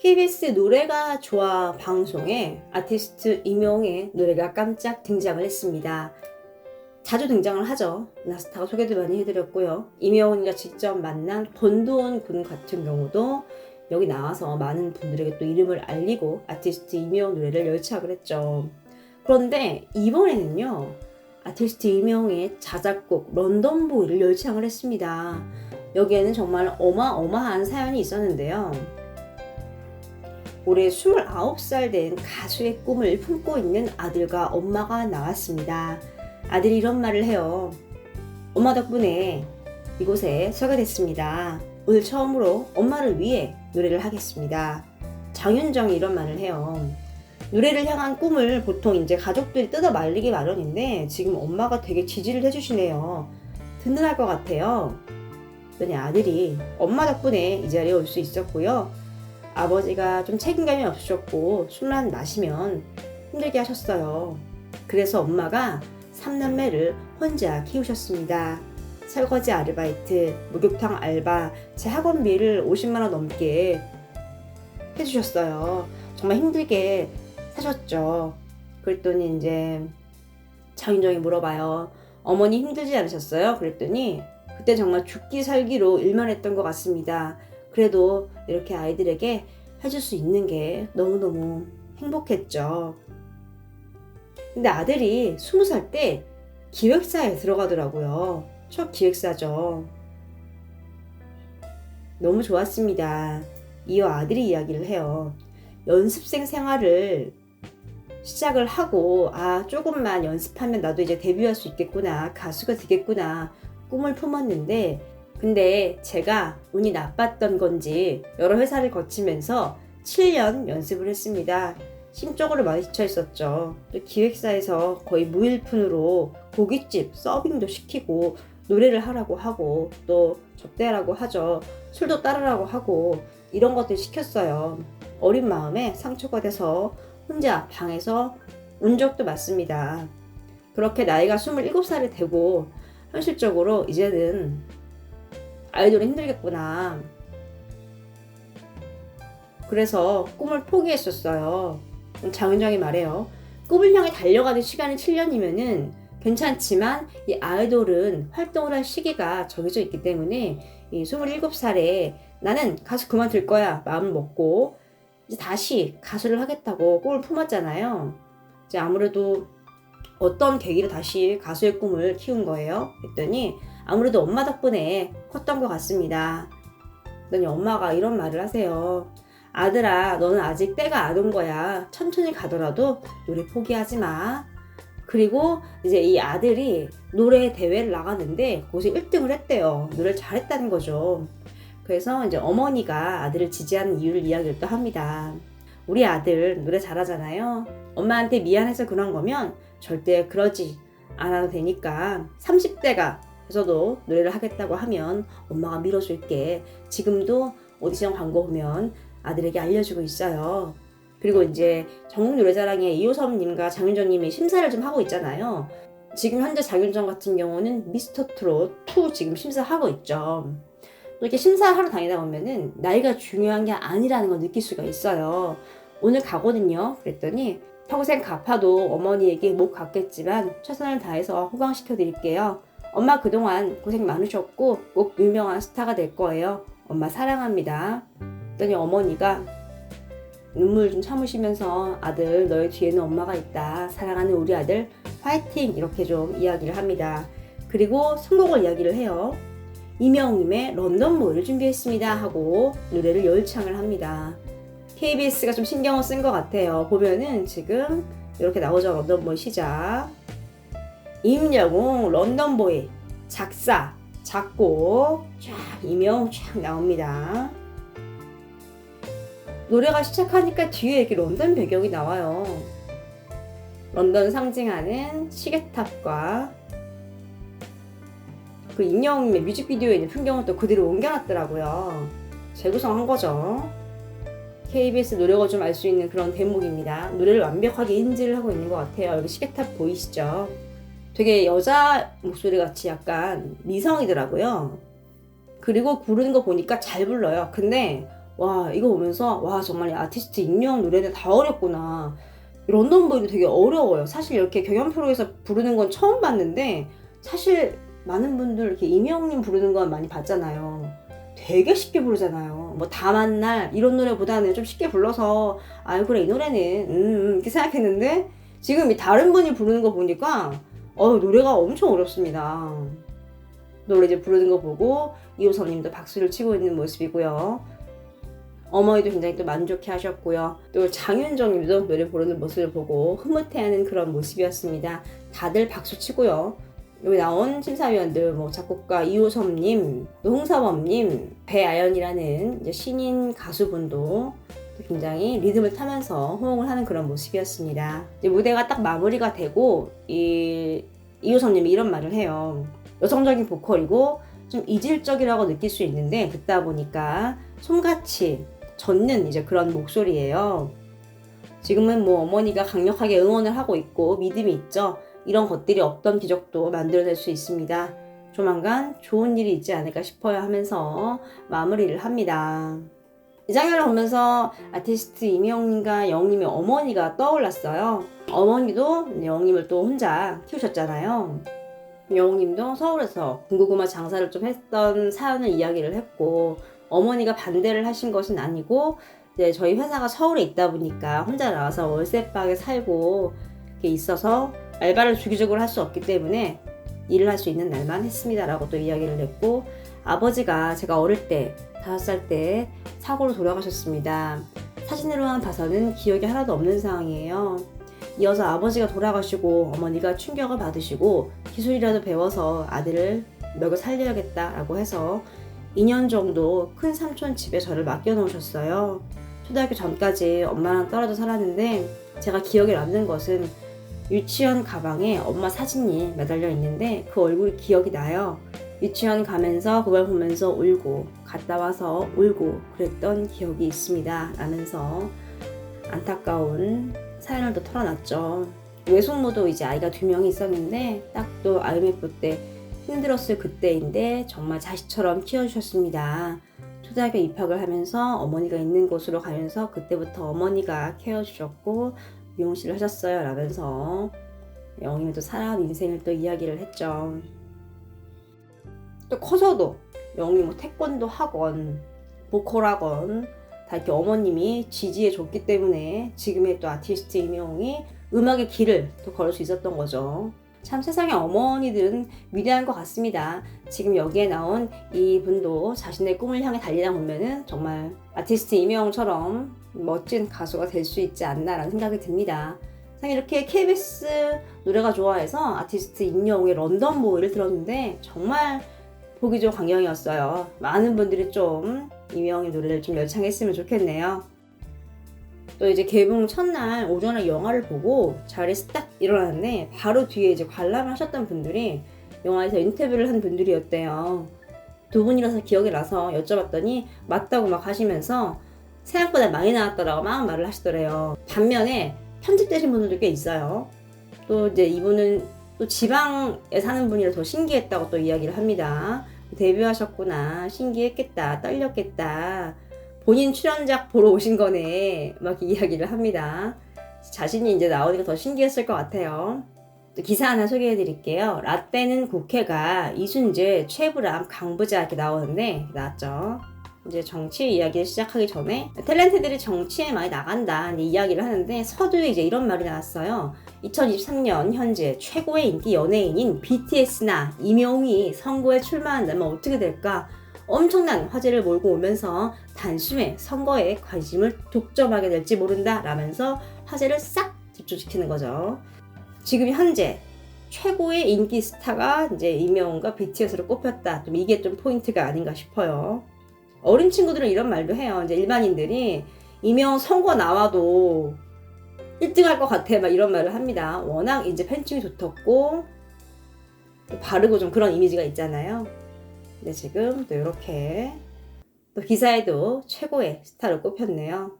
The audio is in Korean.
KBS 노래가 좋아 방송에 아티스트 임영웅의 노래가 깜짝 등장을 했습니다. 자주 등장을 하죠. 나스타가 소개도 많이 해드렸고요. 임영웅이가 직접 만난 권도원 군 같은 경우도 여기 나와서 많은 분들에게 또 이름을 알리고 아티스트 임영웅 노래를 열창을 했죠. 그런데 이번에는요, 아티스트 임영웅의 자작곡 런던보이를 열창을 했습니다. 여기에는 정말 어마어마한 사연이 있었는데요. 올해 29살 된 가수의 꿈을 품고 있는 아들과 엄마가 나왔습니다. 아들이 이런 말을 해요. 엄마 덕분에 이곳에 서게 됐습니다. 오늘 처음으로 엄마를 위해 노래를 하겠습니다. 장윤정이 이런 말을 해요. 노래를 향한 꿈을 보통 이제 가족들이 뜯어 말리기 마련인데 지금 엄마가 되게 지지를 해주시네요. 든든할 것 같아요. 그러니 아들이 엄마 덕분에 이 자리에 올 수 있었고요. 아버지가 좀 책임감이 없으셨고 술만 마시면 힘들게 하셨어요. 그래서 엄마가 3남매를 혼자 키우셨습니다. 설거지 아르바이트, 목욕탕 알바, 제 학원비를 50만 원 넘게 해주셨어요. 정말 힘들게 사셨죠. 그랬더니 이제 장윤정이 물어봐요. 어머니 힘들지 않으셨어요? 그랬더니 그때 정말 죽기 살기로 일만 했던 것 같습니다. 그래도 이렇게 아이들에게 해줄 수 있는 게 너무너무 행복했죠. 근데 아들이 20살 때 기획사에 들어가더라고요. 첫 기획사죠. 너무 좋았습니다. 이어 아들이 이야기를 해요. 연습생 생활을 시작을 하고 조금만 연습하면 나도 이제 데뷔할 수 있겠구나, 가수가 되겠구나 꿈을 품었는데 근데 제가 운이 나빴던 건지 여러 회사를 거치면서 7년 연습을 했습니다. 심적으로 많이 지쳐 있었죠. 또 기획사에서 거의 무일푼으로 고깃집 서빙도 시키고 노래를 하라고 하고 또 접대하라고 하죠. 술도 따르라고 하고 이런 것들 시켰어요. 어린 마음에 상처가 돼서 혼자 방에서 운 적도 많습니다. 그렇게 나이가 27살이 되고 현실적으로 이제는 아이돌은 힘들겠구나. 그래서 꿈을 포기했었어요. 장윤정이 말해요. 꿈을 향해 달려가는 시간이 7년이면은 괜찮지만 이 아이돌은 활동을 할 시기가 정해져 있기 때문에 이 27살에 나는 가수 그만둘 거야 마음을 먹고 이제 다시 가수를 하겠다고 꿈을 품었잖아요. 이제 아무래도 어떤 계기로 다시 가수의 꿈을 키운 거예요? 했더니 아무래도 엄마 덕분에 컸던 것 같습니다. 그랬더니 엄마가 이런 말을 하세요. 아들아, 너는 아직 때가 안 온 거야. 천천히 가더라도 노래 포기하지 마. 그리고 이제 이 아들이 노래 대회를 나갔는데 거기서 1등을 했대요. 노래를 잘했다는 거죠. 그래서 이제 어머니가 아들을 지지하는 이유를 이야기를 또 합니다. 우리 아들 노래 잘하잖아요. 엄마한테 미안해서 그런 거면 절대 그러지 않아도 되니까 30대가 돼서도 노래를 하겠다고 하면 엄마가 밀어줄게. 지금도 오디션 광고 보면 아들에게 알려주고 있어요. 그리고 이제 전국 노래자랑에 이호섭님과 장윤정님이 심사를 좀 하고 있잖아요. 지금 현재 장윤정 같은 경우는 미스터트롯 2 지금 심사하고 있죠. 이렇게 심사하러 다니다 보면은 나이가 중요한 게 아니라는 걸 느낄 수가 있어요. 오늘 가거든요. 그랬더니 평생 갚아도 어머니에게 못 갚겠지만 최선을 다해서 호강시켜 드릴게요. 엄마 그동안 고생 많으셨고 꼭 유명한 스타가 될 거예요. 엄마 사랑합니다. 그랬더니 어머니가 눈물 좀 참으시면서 아들 너의 뒤에는 엄마가 있다. 사랑하는 우리 아들 화이팅 이렇게 좀 이야기를 합니다. 그리고 선곡을 이야기를 해요. 임영웅님의 런던보이를 준비했습니다 하고 노래를 열창을 합니다. KBS가 좀 신경을 쓴 것 같아요. 보면은 지금 이렇게 나오죠. 런던보이 시작. 임영웅 런던보이 작사 작곡 쫙 임영웅 쫙 나옵니다. 노래가 시작하니까 뒤에 이렇게 런던 배경이 나와요. 런던 상징하는 시계탑과 그 임영웅의 뮤직비디오에 있는 풍경을 또 그대로 옮겨놨더라고요. 재구성한 거죠. KBS 노력을 좀 알 수 있는 그런 대목입니다. 노래를 완벽하게 인지를 하고 있는 것 같아요. 여기 시계탑 보이시죠? 되게 여자 목소리 같이 약간 미성이더라고요. 그리고 부르는 거 보니까 잘 불러요. 근데 와, 이거 보면서 와, 정말 이 아티스트 임영웅 노래는 다 어렵구나. 런던 보이도 되게 어려워요. 사실 이렇게 경연 프로에서 부르는 건 처음 봤는데 사실 많은 분들 이렇게 임영웅님 부르는 건 많이 봤잖아요. 되게 쉽게 부르잖아요. 뭐 다만 날 이런 노래보다는 좀 쉽게 불러서 아유 그래 이 노래는 이렇게 생각했는데 지금 이 다른 분이 부르는 거 보니까 노래가 엄청 어렵습니다. 노래 이제 부르는 거 보고 이호섭님도 박수를 치고 있는 모습이고요. 어머니도 굉장히 또 만족해 하셨고요. 또 장윤정님도 노래 부르는 모습을 보고 흐뭇해하는 그런 모습이었습니다. 다들 박수 치고요. 여기 나온 심사위원들 뭐 작곡가 이호섭님, 또 홍사범님, 배아연이라는 이제 신인 가수분도 굉장히 리듬을 타면서 호응을 하는 그런 모습이었습니다. 이제 무대가 딱 마무리가 되고 이호섭님이 이런 말을 해요. 여성적인 보컬이고 좀 이질적이라고 느낄 수 있는데 듣다 보니까 솜같이 젖는 이제 그런 목소리예요. 지금은 뭐 어머니가 강력하게 응원을 하고 있고 믿음이 있죠. 이런 것들이 없던 기적도 만들어낼 수 있습니다. 조만간 좋은 일이 있지 않을까 싶어요 하면서 마무리를 합니다. 이 장면을 보면서 아티스트 임영웅님과 영웅님의 어머니가 떠올랐어요. 어머니도 영웅님을 또 혼자 키우셨잖아요. 영웅님도 서울에서 군고구마 장사를 좀 했던 사연을 이야기를 했고 어머니가 반대를 하신 것은 아니고 이제 저희 회사가 서울에 있다 보니까 혼자 나와서 월세방에 살고 이렇게 있어서 알바를 주기적으로 할 수 없기 때문에 일을 할 수 있는 날만 했습니다 라고 또 이야기를 했고 아버지가 제가 어릴 때 5살 때 사고로 돌아가셨습니다. 사진으로만 봐서는 기억이 하나도 없는 상황이에요. 이어서 아버지가 돌아가시고 어머니가 충격을 받으시고 기술이라도 배워서 아들을 먹여 살려야겠다라고 해서 2년 정도 큰 삼촌 집에 저를 맡겨놓으셨어요. 초등학교 전까지 엄마랑 떨어져 살았는데 제가 기억에 남는 것은 유치원 가방에 엄마 사진이 매달려 있는데 그 얼굴이 기억이 나요. 유치원 가면서 그걸 보면서 울고 갔다 와서 울고 그랬던 기억이 있습니다 라면서 안타까운 사연을 또 털어놨죠. 외숙모도 이제 아이가 2명이 있었는데 딱 또 IMF 때 힘들었을 그때인데 정말 자식처럼 키워주셨습니다. 초등학교 입학을 하면서 어머니가 있는 곳으로 가면서 그때부터 어머니가 케어주셨고 미용실을 하셨어요 라면서 영웅이 또 살아온 인생을 또 이야기를 했죠. 또 커서도 영웅이 뭐 태권도 학원, 보컬 학원 다 이렇게 어머님이 지지해 줬기 때문에 지금의 또 아티스트 임영웅이 음악의 길을 또 걸을 수 있었던 거죠. 참 세상의 어머니들은 위대한 것 같습니다. 지금 여기에 나온 이분도 자신의 꿈을 향해 달리다 보면은 정말 아티스트 임영웅처럼 멋진 가수가 될 수 있지 않나라는 생각이 듭니다. 이렇게 KBS 노래가 좋아해서 아티스트 임영웅의 런던 보이를 들었는데 정말 보기 좋은 광경이었어요. 많은 분들이 좀 임영웅의 노래를 좀 열창했으면 좋겠네요. 또 이제 개봉 첫날 오전에 영화를 보고 자리에서 딱 일어났는데 바로 뒤에 이제 관람을 하셨던 분들이 영화에서 인터뷰를 한 분들이었대요. 2분이라서 기억이 나서 여쭤봤더니 맞다고 막 하시면서 생각보다 많이 나왔더라고 막 말을 하시더래요. 반면에 편집되신 분들도 꽤 있어요. 또 이제 이분은 또 지방에 사는 분이라 더 신기했다고 또 이야기를 합니다. 데뷔하셨구나, 신기했겠다, 떨렸겠다, 본인 출연작 보러 오신 거네 막 이야기를 합니다. 자신이 이제 나오니까 더 신기했을 것 같아요. 또 기사 하나 소개해 드릴게요. 라떼는 국회가 이순재, 최불암, 강부자 이렇게 나오는데 나왔죠. 이제 정치 이야기를 시작하기 전에 탤런트들이 정치에 많이 나간다 이야기를 하는데 서두에 이제 이런 말이 나왔어요. 2023년 현재 최고의 인기 연예인인 BTS나 임영웅이 선거에 출마한다면 어떻게 될까? 엄청난 화제를 몰고 오면서 단숨에 선거에 관심을 독점하게 될지 모른다 라면서 화제를 싹 집중시키는 거죠. 지금 현재 최고의 인기 스타가 이제 임영웅과 BTS로 꼽혔다. 좀 이게 좀 포인트가 아닌가 싶어요. 어린 친구들은 이런 말도 해요. 이제 일반인들이 임영웅 선거 나와도 1등 할 것 같아 막 이런 말을 합니다. 워낙 이제 팬층이 두텁고 바르고 좀 그런 이미지가 있잖아요. 근데 지금 또 이렇게 또 기사에도 최고의 스타로 꼽혔네요.